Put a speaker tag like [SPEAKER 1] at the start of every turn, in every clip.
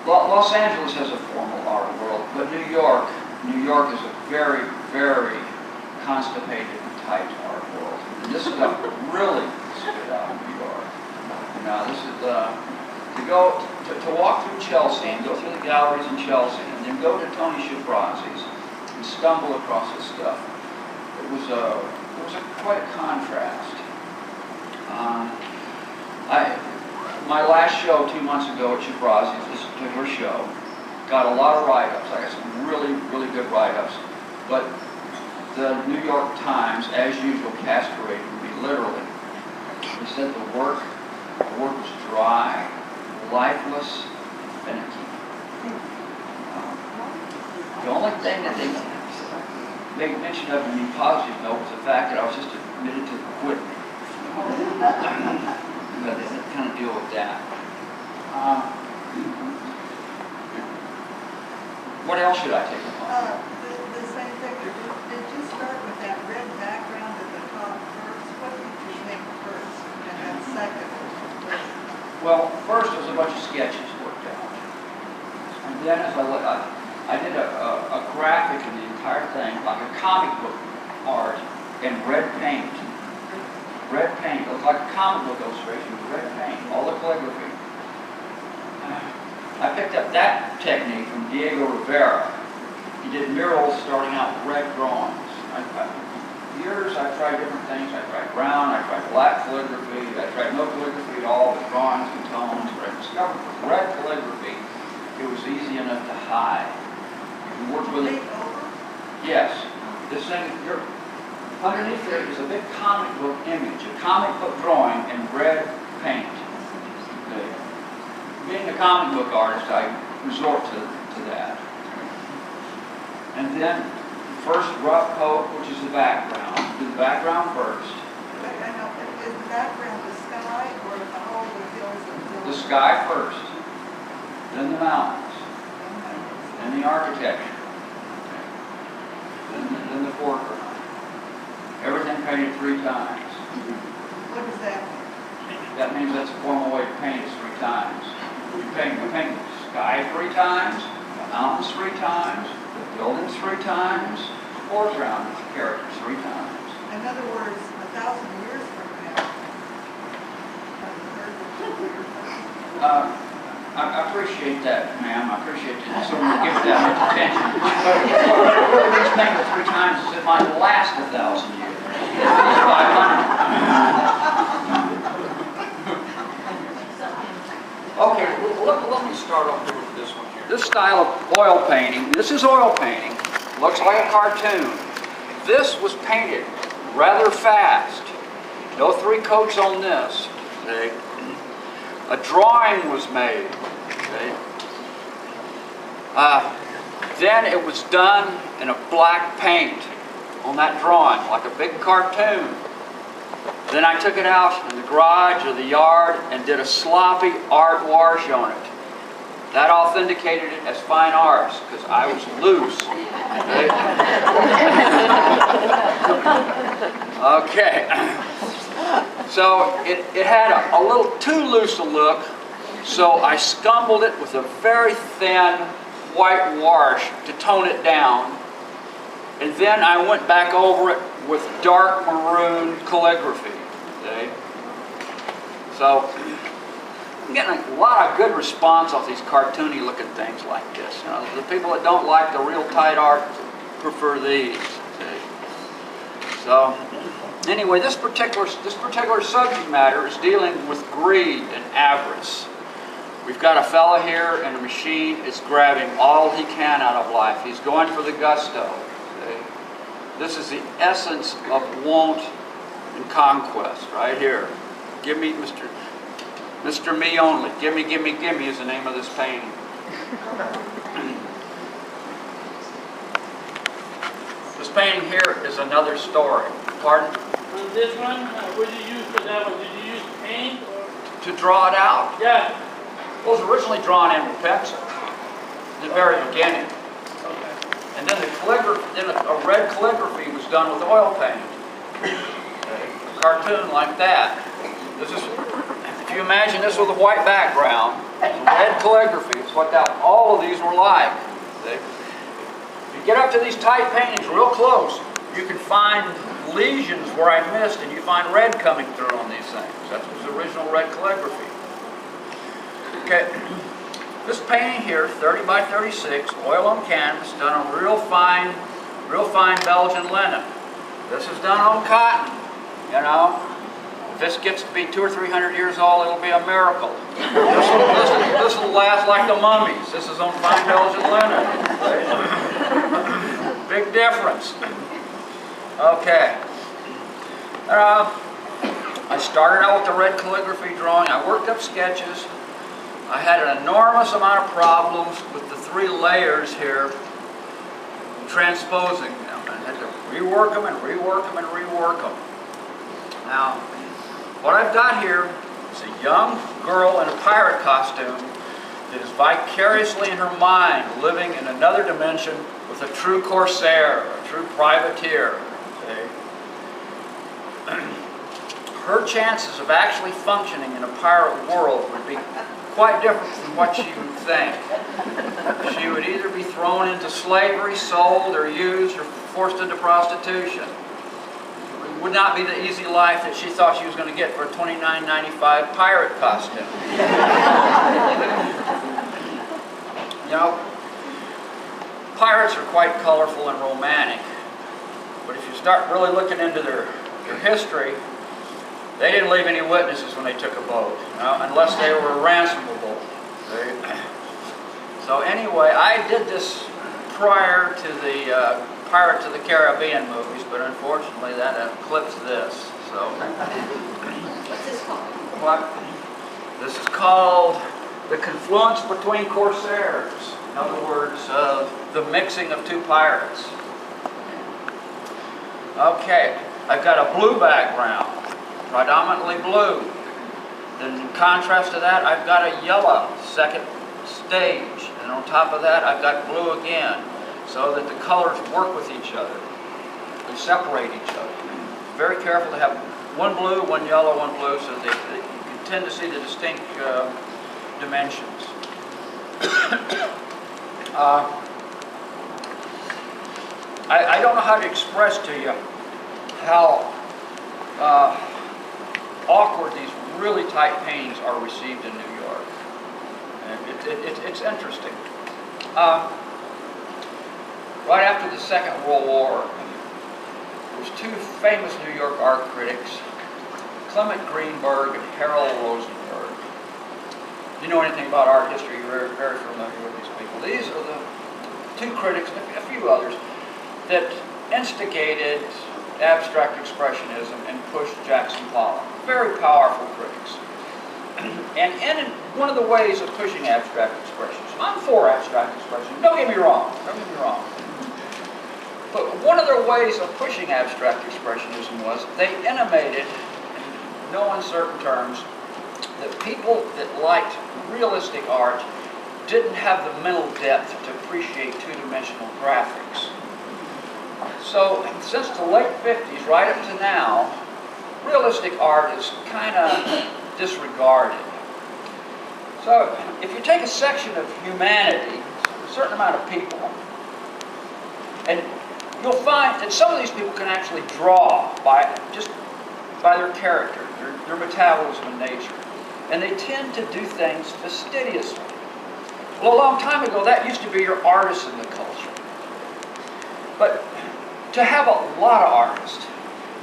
[SPEAKER 1] Los Angeles has a formal art world, but New York is a very, very constipated and tight art world. And this stuff really stood out in New York. Now, this is to walk through Chelsea and go through the galleries in Chelsea, and then go to Tony Shafrazi's and stumble across this stuff. It was quite a contrast. My last show 2 months ago at Shafrazi's, this particular show, got a lot of write-ups. I got some really, really good write-ups. But the New York Times, as usual, castrated me literally. They said the work was dry, lifeless, finicky. The only thing that they made mention of in a positive note was the fact that I was just admitted to quitting. But they didn't kind of deal with that. What else should I take upon?
[SPEAKER 2] The same thing. Did you start with that red background at the top first? What did you think first? And then second?
[SPEAKER 1] Well, first was a bunch of sketches worked out. And then as I did a graphic in the entire thing, like a comic book art in red paint. Red paint, it looked like a comic book illustration with red paint, all the calligraphy. I picked up that technique from Diego Rivera. He did murals starting out with red drawings. Years I tried different things. I tried brown, I tried black calligraphy, I tried no calligraphy at all, but drawings and tones. But I discovered with red calligraphy, it was easy enough to hide. You worked with it. Yes. This thing, underneath there is a big comic book image, a comic book drawing in red paint. Okay. Being a comic book artist, I resort to that. And then, first rough coat, which is the background. Do the background first.
[SPEAKER 2] I know, is the background the sky or the whole of the hills and
[SPEAKER 1] The sky first, then the mountains, then the architecture, then the foreground. Everything painted 3 times.
[SPEAKER 2] What does that mean?
[SPEAKER 1] That means that's a formal way to paint is 3 times. You paint the sky 3 times, the mountains 3 times, the buildings 3 times, the foreground with the characters 3 times.
[SPEAKER 2] In other words, 1,000 years from now.
[SPEAKER 1] I appreciate that, ma'am. I appreciate that someone gives that much attention. But what makes paint 3 times is it might last 1,000 years. 500. Okay, let me start off with this one here. This style of oil painting, this is oil painting, looks like a cartoon. This was painted rather fast. No 3 coats on this. Okay. A drawing was made. Okay. Then it was done in a black paint on that drawing, like a big cartoon. Then I took it out in the garage or the yard and did a sloppy art wash on it. That authenticated it as fine arts because I was loose. Okay. So it had a little too loose a look, so I scumbled it with a very thin white wash to tone it down. And then I went back over it with dark maroon calligraphy. Okay? So I'm getting a lot of good response off these cartoony looking things like this. You know, the people that don't like the real tight art prefer these. Okay? So anyway, this particular subject matter is dealing with greed and avarice. We've got a fella here and a machine is grabbing all he can out of life. He's going for the gusto. Okay? This is the essence of want and conquest right here. Give me Mr. Me Only. Gimme, gimme, gimme is the name of this painting. This painting here is another story. Pardon?
[SPEAKER 3] This one, what did you use for that one? Did you use paint or?
[SPEAKER 1] To draw it out?
[SPEAKER 3] Yeah.
[SPEAKER 1] It was originally drawn in with pencil at the very beginning.
[SPEAKER 3] Okay.
[SPEAKER 1] And then the calligraphy, then a red calligraphy was done with oil paint. Okay. A cartoon like that. This is if you imagine this with a white background, red calligraphy is what all of these were like. See? If you get up to these tight paintings real close, you can find lesions where I missed, and you find red coming through on these things. That was the original red calligraphy. Okay, this painting here, 30 by 36, oil on canvas, done on real fine Belgian linen. This is done on cotton, you know. If this gets to be 200 or 300 years old, it'll be a miracle. This will last like the mummies. This is on fine Belgian linen. Big difference. Okay. I started out with the red calligraphy drawing. I worked up sketches. I had an enormous amount of problems with the 3 layers here, transposing them. I had to rework them and rework them and rework them. Now, what I've got here is a young girl in a pirate costume that is vicariously in her mind living in another dimension with a true corsair, a true privateer. See? Her chances of actually functioning in a pirate world would be quite different from what she would think. She would either be thrown into slavery, sold, or used, or forced into prostitution. It would not be the easy life that she thought she was going to get for a $29.95 pirate costume. You know, pirates are quite colorful and romantic, but if you start really looking into their history, they didn't leave any witnesses when they took a boat, you know, unless they were ransomable. So anyway, I did this prior to the Pirates of the Caribbean movies, but unfortunately that eclipsed this. So,
[SPEAKER 4] What's this called?
[SPEAKER 1] what? This is called the confluence between corsairs. In other words, the mixing of 2 pirates. Okay, I've got a blue background, predominantly blue. Then in contrast to that, I've got a yellow second stage. And on top of that, I've got blue again, so that the colors work with each other. They separate each other. Very careful to have one blue, one yellow, one blue, so that you can tend to see the distinct dimensions. I don't know how to express to you how awkward these really tight paintings are received in New York. And it's interesting. Right after the Second World War, there was 2 famous New York art critics, Clement Greenberg and Harold Rosenberg. If you know anything about art history, you're very, very familiar with these people. These are the 2 critics, and a few others, that instigated abstract expressionism and pushed Jackson Pollock. Very powerful critics. And in one of the ways of pushing abstract expressionism, I'm for abstract expressionism, don't get me wrong, but one of their ways of pushing abstract expressionism was they intimated, in no uncertain terms, that people that liked realistic art didn't have the mental depth to appreciate 2-dimensional graphics. So, since the late 50s, right up to now, realistic art is kind of disregarded. So, if you take a section of humanity, a certain amount of people, and you'll find that some of these people can actually draw just by their character, their metabolism and nature. And they tend to do things fastidiously. Well, a long time ago, that used to be your artists in the culture. But to have a lot of artists,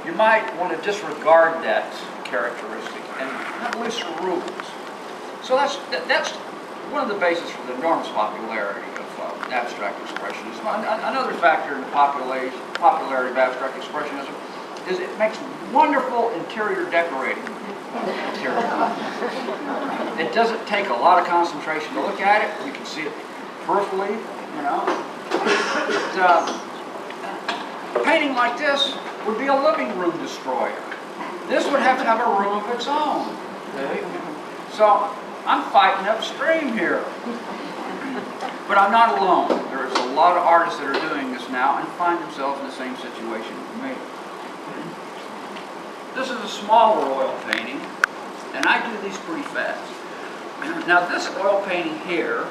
[SPEAKER 1] you might want to disregard that characteristic and have looser rules. So that's one of the bases for the enormous popularity of abstract expressionism. Another factor in the popularity of abstract expressionism is it makes wonderful interior decorating material. It doesn't take a lot of concentration to look at it. You can see it peripherally, you know. A painting like this would be a living room destroyer. This would have to have a room of its own. Okay? So I'm fighting upstream here. But I'm not alone. There's a lot of artists that are doing this now and find themselves in the same situation with me. This is a smaller oil painting, And I do these pretty fast. Now this oil painting here